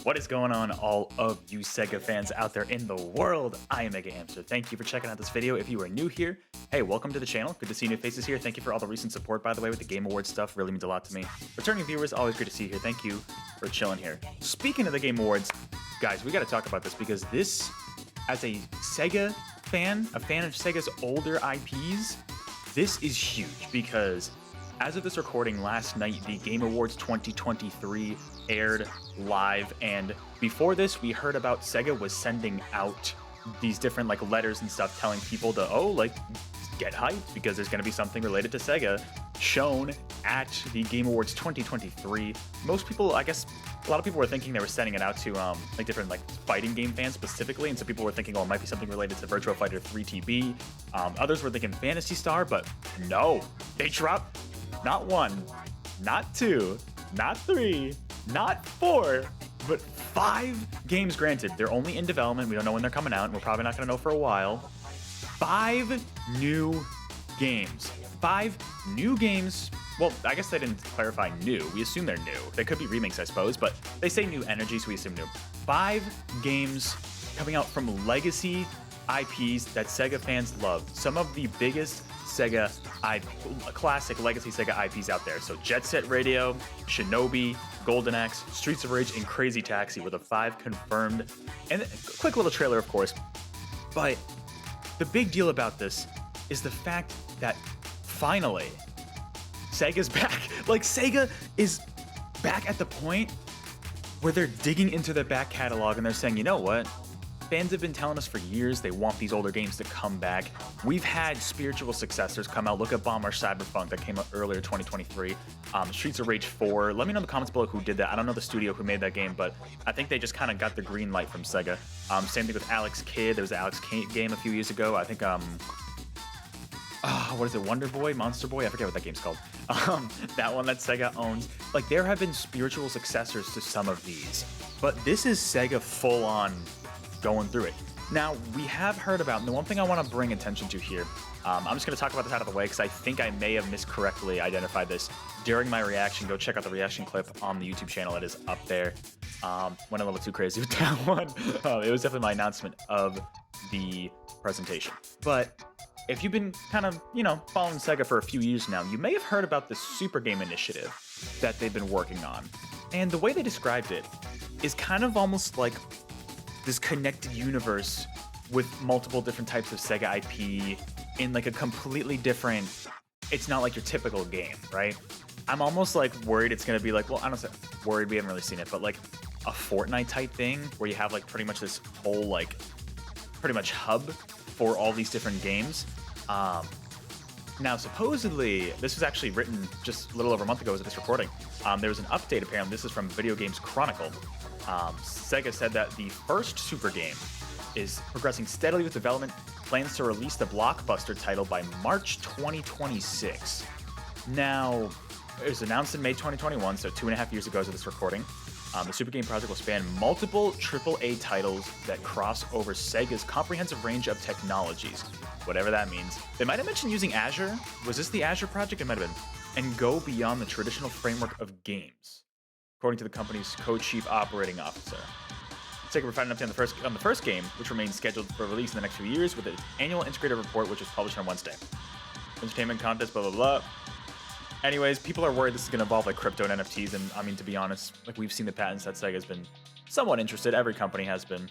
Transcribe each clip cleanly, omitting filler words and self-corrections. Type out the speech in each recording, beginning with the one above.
What is going on, all of you SEGA fans out there in the world? I am MegaAmpster. Thank you for checking out this video. If you are new here, hey, welcome to the channel. Good to see new faces here. Thank you for all the recent support, by the way, with the Game Awards stuff. Really means a lot to me. Returning viewers, always good to see you here. Thank you for chilling here. Speaking of the Game Awards, guys, we got to talk about this because this, as a SEGA fan, a fan of SEGA's older IPs, this is huge because as of this recording last night, the Game Awards 2023 aired live, and before this we heard about SEGA was sending out these different letters and stuff telling people to get hyped because there's going to be something related to SEGA shown at the Game Awards 2023. Most people, I guess a lot of people were thinking they were sending it out to different fighting game fans specifically, and so people were thinking, oh, it might be something related to Virtua Fighter 3 TB. Others were thinking Phantasy Star, but no, they dropped not one, not two, not three, not four, but 5 games. Granted, they're only in development. We don't know when they're coming out, and we're probably not going to know for a while. 5 new games. 5 new games. Well, I guess they didn't clarify new. We assume they're new. They could be remakes, I suppose, but they say new energy, so we assume new. 5 games coming out from legacy IPs that SEGA fans love. Some of the biggest SEGA classic legacy SEGA IPs out there. So Jet Set Radio, Shinobi, Golden Axe, Streets of Rage, and Crazy Taxi were the 5 confirmed. And a quick little trailer, of course. But the big deal about this is the fact that finally, SEGA's back. SEGA is back at the point where they're digging into their back catalog and they're saying, you know what? Fans have been telling us for years they want these older games to come back. We've had spiritual successors come out. Look at Bomber Cyberpunk that came out earlier 2023. Streets of Rage 4. Let me know in the comments below who did that. I don't know the studio who made that game, but I think they just kind of got the green light from SEGA. Same thing with Alex Kidd. There was an Alex Kidd game a few years ago. I think, what is it? Wonder Boy? Monster Boy? I forget what that game's called. That one that SEGA owns. There have been spiritual successors to some of these, but this is SEGA full on going through it. Now, we have heard about, and the one thing I want to bring attention to here, I'm just going to talk about this out of the way because I think I may have miscorrectly identified this during my reaction. Go check out the reaction clip on the YouTube channel. It is up there. Went a little too crazy with that one. It was definitely my announcement of the presentation. But if you've been kind of, following SEGA for a few years now, you may have heard about the Super Game initiative that they've been working on. And the way they described it is kind of almost like this connected universe with multiple different types of SEGA IP in a completely different, it's not like your typical game, right? I'm almost worried it's going to be well, I don't say worried, we haven't really seen it, but a Fortnite type thing where you have pretty much this whole pretty much hub for all these different games. Now, supposedly, this was actually written just a little over a month ago as of this recording. There was an update, apparently. This is from Video Games Chronicle. SEGA said that the first Super Game is progressing steadily with development, plans to release the blockbuster title by March 2026. Now, it was announced in May 2021, so 2.5 years ago as of this recording. The Super Game project will span multiple AAA titles that cross over SEGA's comprehensive range of technologies, whatever that means. They might have mentioned using Azure. Was this the Azure project? It might have been. And go beyond the traditional framework of games, according to the company's co-chief operating officer. SEGA provided an update on the first game, which remains scheduled for release in the next few years, with an annual integrated report, which was published on Wednesday. Entertainment contest, blah, blah, blah. Anyways, people are worried this is going to involve crypto and NFTs, and I mean, to be honest, we've seen the patents that SEGA's been somewhat interested. Every company has been.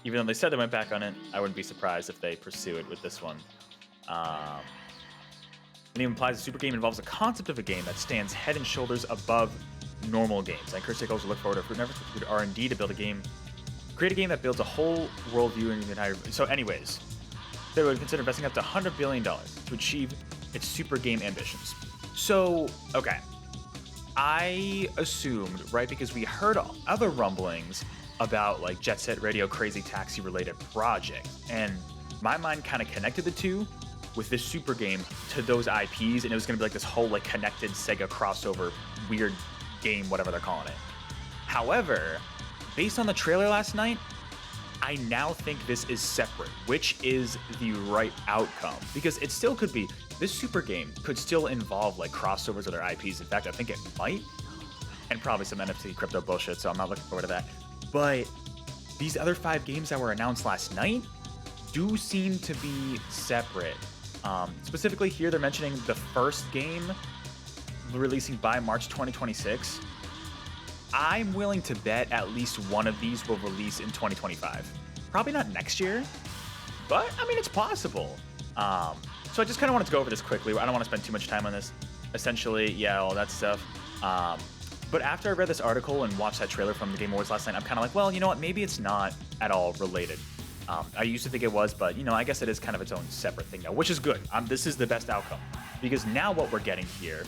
Even though they said they went back on it, I wouldn't be surprised if they pursue it with this one. It even implies the Super Game involves a concept of a game that stands head and shoulders above normal games. I encourage stakeholders to look forward to fruit and efforts with R&D to build a game, create a game that builds a whole worldview in the entire. So, anyways, they would consider investing up to $100 billion to achieve its Super Game ambitions. So, okay, I assumed, right, because we heard other rumblings about Jet Set Radio, Crazy Taxi related projects, and my mind kind of connected the two with this Super Game to those IPs, and it was going to be this whole connected SEGA crossover weird game, whatever they're calling it. However, based on the trailer last night, I now think this is separate, which is the right outcome, because it still could be, this Super Game could still involve like crossovers of their IPs. In fact, I think it might. and probably some NFT crypto bullshit, so I'm not looking forward to that. But these other 5 games that were announced last night do seem to be separate. Specifically here, they're mentioning the first game releasing by March 2026. I'm willing to bet at least one of these will release in 2025. Probably not next year, but I mean, it's possible. So I just kind of wanted to go over this quickly. I don't want to spend too much time on this. Essentially, yeah, all that stuff. But after I read this article and watched that trailer from the Game Awards last night, I'm kind of like, well, you know what? Maybe it's not at all related. I used to think it was, but, you know, I guess it is kind of its own separate thing now, which is good. This is the best outcome. Because now what we're getting here,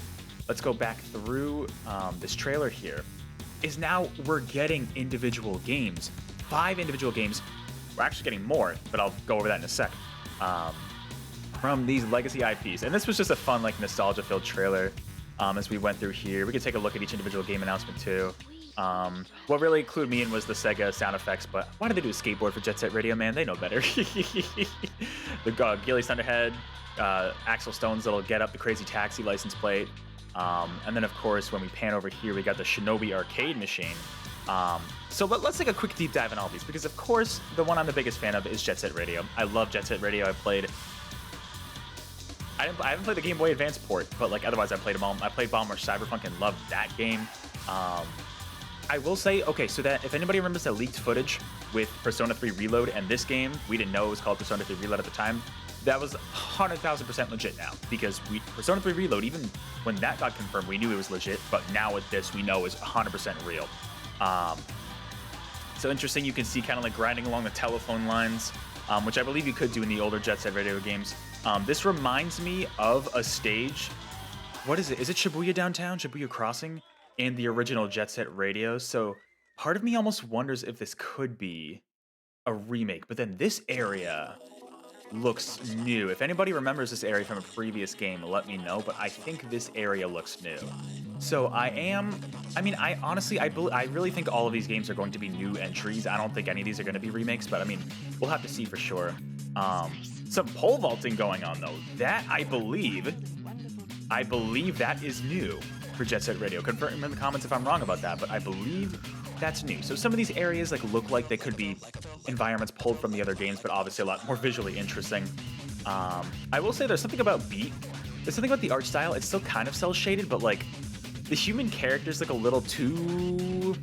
let's go back through this trailer here, is now we're getting individual games. 5 individual games. We're actually getting more, but I'll go over that in a sec. From these legacy IPs. And this was just a fun, like, nostalgia-filled trailer as we went through here. We could take a look at each individual game announcement, too. What really clued me in was the SEGA sound effects, but why did they do a skateboard for Jet Set Radio, man? They know better. The Gilly's Thunderhead, Axel Stone's little get up, the Crazy Taxi license plate. And then, of course, when we pan over here, we got the Shinobi arcade machine. So let's take a quick deep dive on all these, because, of course, the one I'm the biggest fan of is Jet Set Radio. I love Jet Set Radio. I haven't played the Game Boy Advance port, but like otherwise I played them all. I played Bomber Cyberpunk and loved that game. I will say, okay, so that if anybody remembers that leaked footage with Persona 3 Reload and this game, we didn't know it was called Persona 3 Reload at the time. That was 100,000% legit now, because Persona 3 Reload, even when that got confirmed, we knew it was legit, but now with this, we know is 100% real. So interesting, you can see kind of like grinding along the telephone lines, which I believe you could do in the older Jet Set Radio games. This reminds me of a stage. What is it? Is it Shibuya Downtown? Shibuya Crossing? In the original Jet Set Radio. So part of me almost wonders if this could be a remake. But then this area looks new. If anybody remembers this area from a previous game, let me know. But I think this area looks new. So I really think all of these games are going to be new entries. I don't think any of these are going to be remakes, but I mean, we'll have to see for sure. Some pole vaulting going on though. That I believe that is new for Jet Set Radio. Confirm in the comments if I'm wrong about that, but I believe that's new. So some of these areas like look like they could be environments pulled from the other games, but obviously a lot more visually interesting. I will say there's something about Beat. There's something about the art style. It's still kind of cel shaded, but like the human characters look a little too.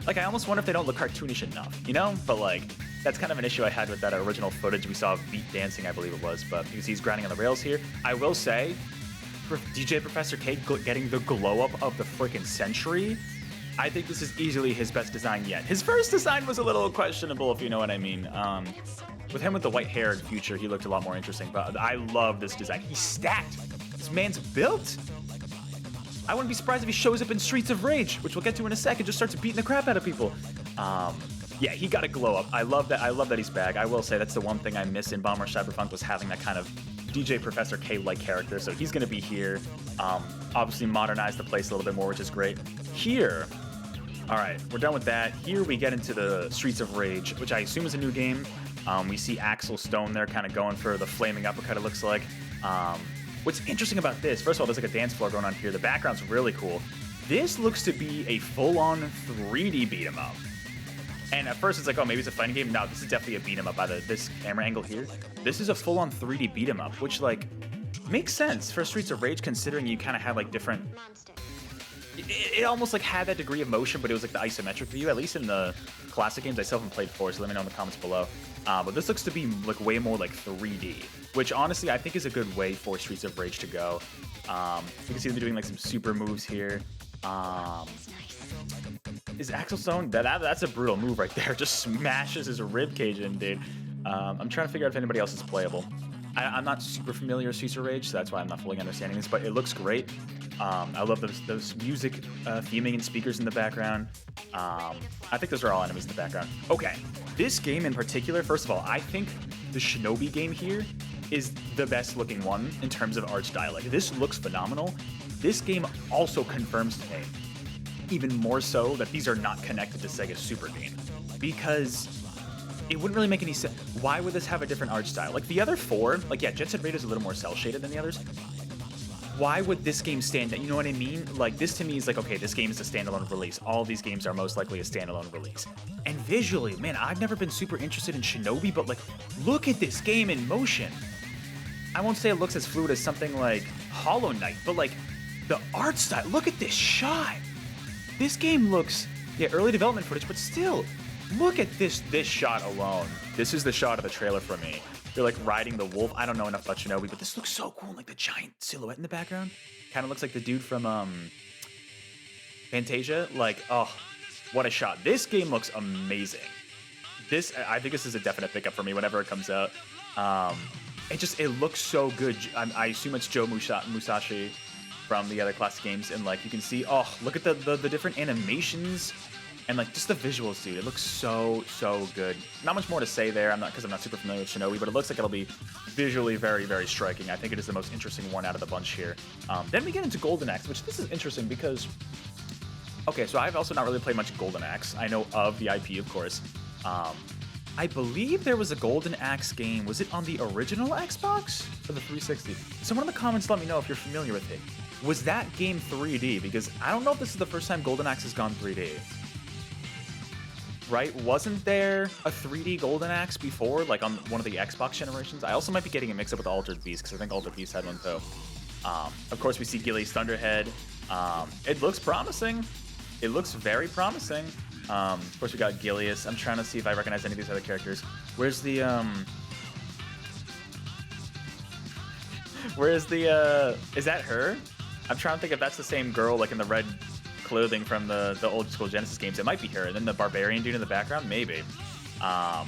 Like I almost wonder if they don't look cartoonish enough, you know? But like that's kind of an issue I had with that original footage we saw of Beat dancing, I believe it was. But you can see he's grinding on the rails here. I will say, for DJ Professor K getting the glow up of the freaking century, I think this is easily his best design yet. His first design was a little questionable, if you know what I mean. With him with the white hair in future, he looked a lot more interesting. But I love this design. He's stacked. This man's built. I wouldn't be surprised if he shows up in Streets of Rage, which we'll get to in a second, just starts beating the crap out of people. Yeah, he got a glow up. I love that. I love that he's back. I will say that's the one thing I miss in Bomber Cyberpunk was having that kind of DJ Professor K-like character. So he's going to be here. Obviously modernize the place a little bit more, which is great. Here, all right, we're done with that. Here we get into the Streets of Rage, which I assume is a new game. We see Axel Stone there kind of going for the flaming uppercut, it looks like. What's interesting about this, first of all, there's like a dance floor going on here. The background's really cool. This looks to be a full-on 3D beat 'em up. And at first it's like, oh, maybe it's a fighting game. No, this is definitely a beat 'em up by this camera angle here. This is a full-on 3D beat 'em up, which like makes sense for Streets of Rage considering you kind of have like different. It almost like had that degree of motion, but it was like the isometric view, at least in the classic games. I still haven't played 4, so let me know in the comments below. But this looks to be like way more like 3D, which honestly I think is a good way for Streets of Rage to go. You can see them doing like some super moves here. Is Axel Stone? That's a brutal move right there. Just smashes his rib cage in, dude. I'm trying to figure out if anybody else is playable. I'm not super familiar with Streets of Rage, so that's why I'm not fully understanding this, but it looks great. I love those music theming and speakers in the background. I think those are all enemies in the background. Okay, this game in particular, first of all, I think the Shinobi game here is the best looking one in terms of art style. Like, this looks phenomenal. This game also confirms to me, even more so, that these are not connected to Sega Super Game, because it wouldn't really make any sense. Why would this have a different art style? Like the other 4, like yeah, Jet Set Radio is a little more cel shaded than the others. why would this game stand out? You know what I mean? Like, this to me is like, okay, this game is a standalone release. All these games are most likely a standalone release. And visually, man, I've never been super interested in Shinobi, but like, look at this game in motion. I won't say it looks as fluid as something like Hollow Knight, but like, the art style, look at this shot. This game looks, yeah, early development footage, but still, look at this shot alone. This is the shot of the trailer for me. They're like riding the wolf. I don't know enough about Shinobi, but this looks so cool. Like the giant silhouette in the background. Kind of looks like the dude from Fantasia. Like, oh, what a shot. This game looks amazing. I think this is a definite pickup for me whenever it comes out. It looks so good. I assume it's Joe Musashi from the other classic games. And like, you can see, oh, look at the different animations. And like just the visuals, dude, it looks so good. Not much more to say there. I'm not super familiar with Shinobi, but it looks like it'll be visually very, very striking. I think it is the most interesting one out of the bunch here. Then we get into Golden Axe, which this is interesting because, okay, so I've also not really played much Golden Axe. I know of the IP, of course. I believe there was a Golden Axe game. Was it on the original Xbox or the 360? Someone in the comments let me know if you're familiar with it. Was that game 3D? Because I don't know if this is the first time Golden Axe has gone 3D. Right? Wasn't there a 3D Golden Axe before, like on one of the Xbox generations? I also might be getting it mixed up with Altered Beast, because I think Altered Beast had one too. Of course, we see Gilly's Thunderhead. It looks promising. It looks very promising. Of course, we got Gilius. I'm trying to see if I recognize any of these other characters. Where's the, is that her? I'm trying to think if that's the same girl, like in the red clothing from the old school Genesis games. It might be her. And then the barbarian dude in the background, maybe. I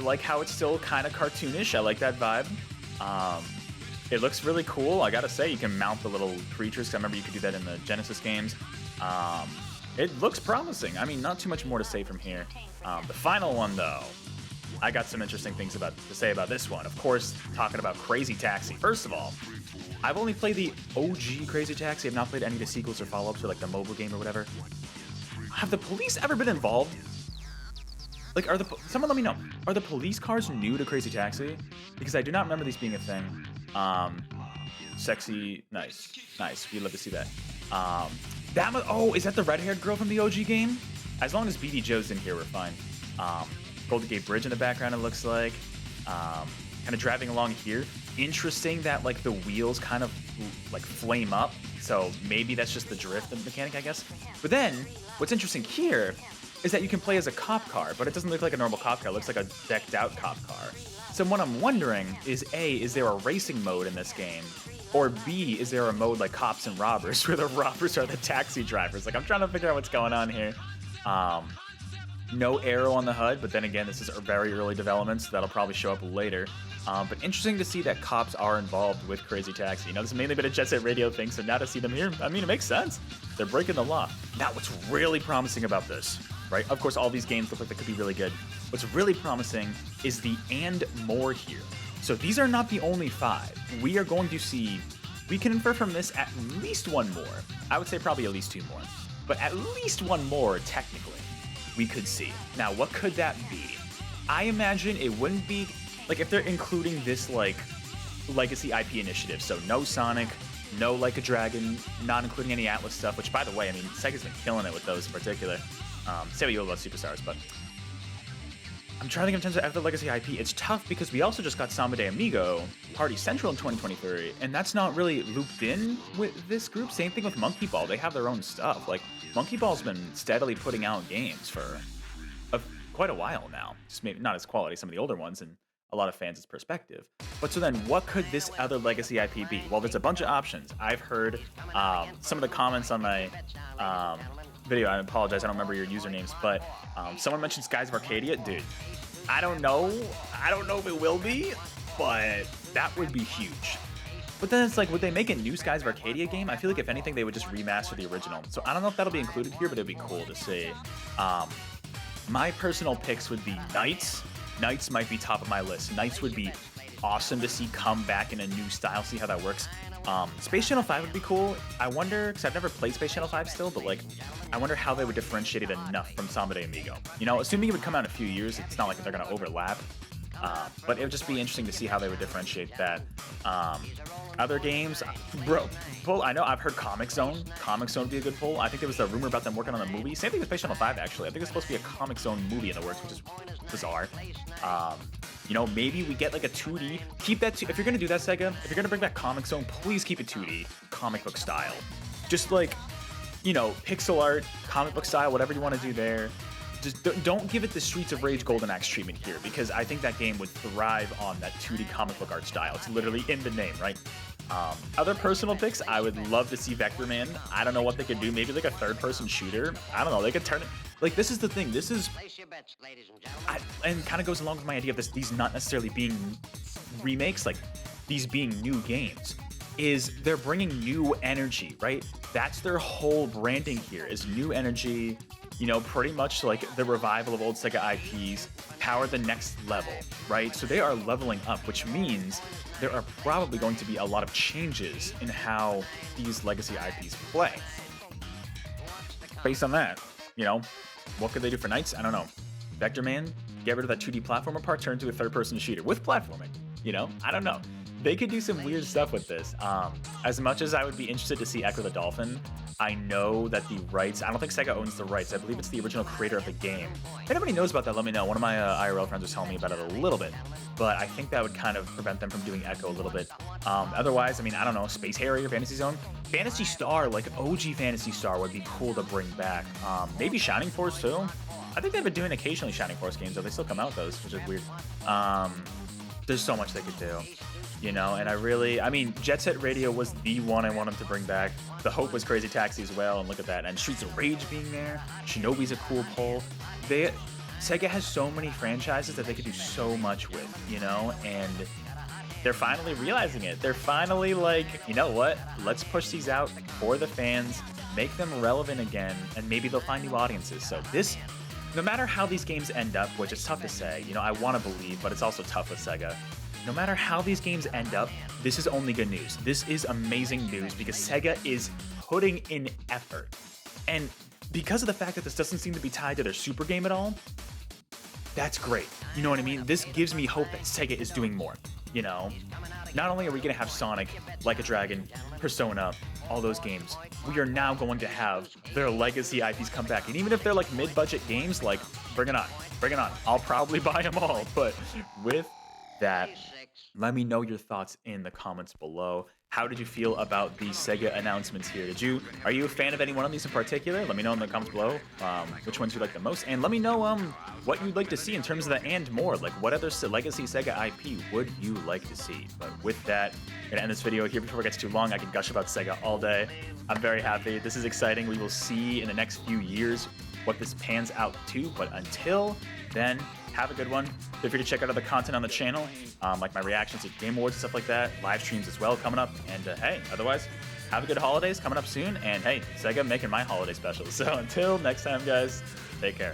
like how it's still kind of cartoonish. I like that vibe. It looks really cool. I gotta say, you can mount the little creatures, 'cause I remember you could do that in the Genesis games. It looks promising. I mean, not too much more to say from here. The final one, though, I got some interesting things to say about this one. Of course, talking about Crazy Taxi. First of all, I've only played the OG Crazy Taxi. I've not played any of the sequels or follow-ups or like the mobile game or whatever. Have the police ever been involved? Like, someone let me know. Are the police cars new to Crazy Taxi? Because I do not remember these being a thing. Sexy, nice. We'd love to see that. Oh, is that the red-haired girl from the OG game? As long as BD Joe's in here, we're fine. Golden Gate Bridge in the background, it looks like. Kind of driving along here. Interesting that like the wheels kind of like flame up. So maybe that's just the drift mechanic, I guess. But then, what's interesting here is that you can play as a cop car, but it doesn't look like a normal cop car. It looks like a decked out cop car. So what I'm wondering is A, is there a racing mode in this game? Or B, is there a mode like Cops and Robbers where the robbers are the taxi drivers? Like, I'm trying to figure out what's going on here. No arrow on the HUD, but then again, this is very early development, so that'll probably show up later. But interesting to see that cops are involved with Crazy Taxi. You know, this has mainly been a Jet Set Radio thing, so now to see them here, I mean, it makes sense. They're breaking the law. Now, what's really promising about this, right? Of course, all these games look like they could be really good. What's really promising is the and more here. So these are not the only 5. We are going to see, we can infer from this at least one more. I would say probably at least 2 more. But at least one more, technically, we could see. Now, what could that be? I imagine it wouldn't be, like, if they're including this, like, legacy IP initiative. So no Sonic, no Like a Dragon, not including any Atlas stuff, which, by the way, I mean, Sega's been killing it with those in particular. Say what you will about Superstars, but I'm trying to think in terms of other legacy IP. It's tough because we also just got Samba de Amigo Party Central in 2023, and that's not really looped in with this group. Same thing with Monkey Ball. They have their own stuff. Like, Monkey Ball's been steadily putting out games for quite a while now. Just maybe not as quality as some of the older ones, and a lot of fans' perspective. But so then, what could this other legacy IP be? Well, there's a bunch of options. I've heard some of the comments on my video. I apologize, I don't remember your usernames, but someone mentioned Skies of Arcadia. Dude, I don't know if it will be, but that would be huge. But then it's like, would they make a new Skies of Arcadia game? I feel like if anything, they would just remaster the original. So I don't know if that'll be included here, but it'd be cool to see. My personal picks would be Knights. Knights might be top of my list. Knights would be awesome to see come back in a new style, see how that works. Space Channel 5 would be cool. I wonder, because I've never played Space Channel 5 still, but like, I wonder how they would differentiate it enough from Samba de Amigo. You know, assuming it would come out in a few years, it's not like they're going to overlap. But it would just be interesting to see how they would differentiate that. Um, Other games, bro. Pull. I know I've heard Comic Zone. Comic Zone would be a good pull. I think there was a rumor about them working on a movie. Same thing with Space Channel 5, actually. I think it's supposed to be a Comic Zone movie in the works, which is bizarre. You know, maybe we get like a 2D. Keep that. If you're gonna do that, Sega, if you're gonna bring back Comic Zone, please keep it 2D, comic book style. Just like, you know, pixel art, comic book style, whatever you want to do there. Just don't give it the Streets of Rage Golden Axe treatment here, because I think that game would thrive on that 2D comic book art style. It's literally in the name, right? Other personal picks, I would love to see Vector Man. I don't know what they could do. Maybe like a third-person shooter. I don't know. They could turn it. Like, this is the thing. This is, and kind of goes along with my idea of these not necessarily being remakes, like these being new games. Is they're bringing new energy, right? That's their whole branding here, is new energy. You know, pretty much like the revival of old Sega IPs, power the next level, right? So they are leveling up, which means there are probably going to be a lot of changes in how these legacy IPs play. Based on that, you know, what could they do for Knights? I don't know. Vector Man, get rid of that 2D platformer part, turn into a third-person shooter with platforming, you know? I don't know. They could do some weird stuff with this. As much as I would be interested to see Echo the Dolphin, I know that the rights, I don't think Sega owns the rights. I believe it's the original creator of the game. If anybody knows about that, let me know. One of my IRL friends was telling me about it a little bit, but I think that would kind of prevent them from doing Echo a little bit. Otherwise, I mean, I don't know, Space Harrier, Fantasy Zone? Phantasy Star, like OG Phantasy Star would be cool to bring back. Maybe Shining Force too? I think they've been doing occasionally Shining Force games, though. They still come out those, which is weird. There's so much they could do. You know, and I mean, Jet Set Radio was the one I wanted to bring back. The Hope was Crazy Taxi as well, and look at that. And Streets of Rage being there. Shinobi's a cool pull. Sega has so many franchises that they could do so much with, you know, and they're finally realizing it. They're finally like, you know what? Let's push these out for the fans, make them relevant again, and maybe they'll find new audiences. So this, no matter how these games end up, which is tough to say, you know, I want to believe, but it's also tough with Sega. No matter how these games end up, this is only good news. This is amazing news because Sega is putting in effort. And because of the fact that this doesn't seem to be tied to their Super game at all, that's great. You know what I mean? This gives me hope that Sega is doing more, you know? Not only are we going to have Sonic, Like a Dragon, Persona, all those games, we are now going to have their legacy IPs come back. And even if they're like mid-budget games, like, bring it on, bring it on. I'll probably buy them all. But with that, let me know your thoughts in the comments below. How did you feel about the Sega announcements here? Are you a fan of any one of these in particular? Let me know in the comments below which ones you like the most, and let me know what you'd like to see in terms of the and more. Like, what other legacy Sega IP would you like to see? But with that, I'm gonna end this video here before it gets too long. I can gush about Sega all day. I'm very happy. This is exciting. We will see in the next few years what this pans out to. But until then, have a good one. Feel free to check out other content on the channel, like my reactions to Game Awards and stuff like that, live streams as well coming up. And hey, otherwise, have a good holidays coming up soon. And hey, Sega making my holiday special. So until next time, guys, take care.